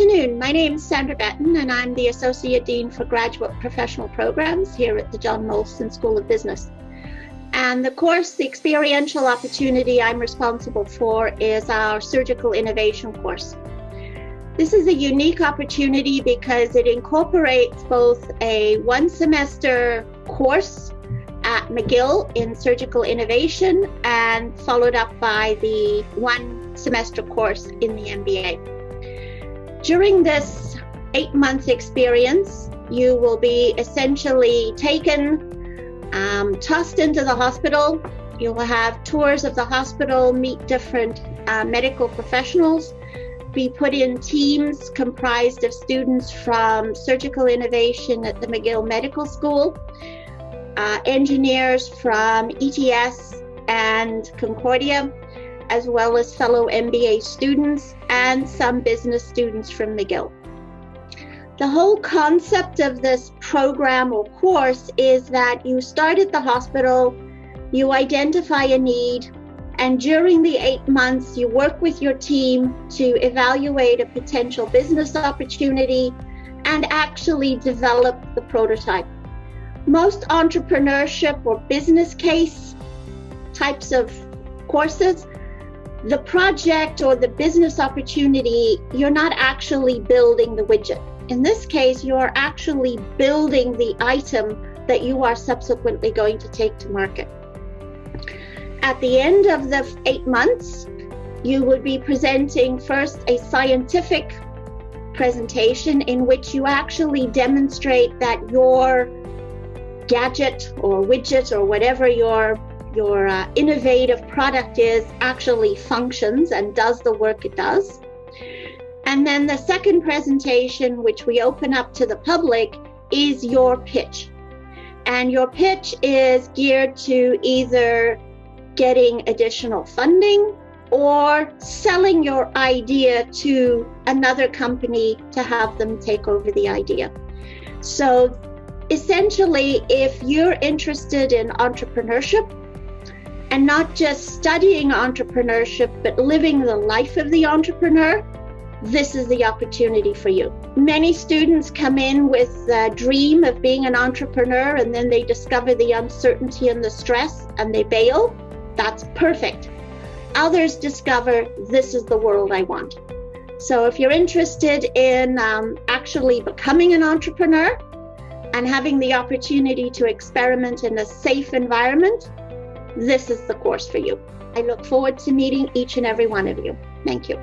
afternoon. My name is Sandra Betton, and I'm the Associate Dean for Graduate Professional Programs here at the John Molson School of Business. And the course, the experiential opportunity I'm responsible for is our Surgical Innovation course. This is a unique opportunity because it incorporates both a one-semester course at McGill in Surgical Innovation and followed up by the one-semester course in the MBA. During this 8-month experience, you will be essentially taken, tossed into the hospital. You will have tours of the hospital, meet different medical professionals, be put in teams comprised of students from Surgical Innovation at the McGill Medical School, engineers from ETS and Concordia, as well as fellow MBA students and some business students from McGill. The whole concept of this program or course is that you start at the hospital, you identify a need, and during the 8 months, you work with your team to evaluate a potential business opportunity and actually develop the prototype. Most entrepreneurship or business case types of courses, the project or the business opportunity, you're not actually building the widget. In this case, you are actually building the item that you are subsequently going to take to market. At the end of the 8 months, you would be presenting first a scientific presentation in which you actually demonstrate that your gadget or widget or whatever your innovative product is actually functions and does the work it does. And then the second presentation, which we open up to the public, is your pitch. And your pitch is geared to either getting additional funding or selling your idea to another company to have them take over the idea. So essentially, if you're interested in entrepreneurship, and not just studying entrepreneurship, but living the life of the entrepreneur, this is the opportunity for you. Many students come in with a dream of being an entrepreneur, and then they discover the uncertainty and the stress, and they bail. That's perfect. Others discover this is the world I want. So if you're interested in actually becoming an entrepreneur and having the opportunity to experiment in a safe environment, this is the course for you. I look forward to meeting each and every one of you. Thank you.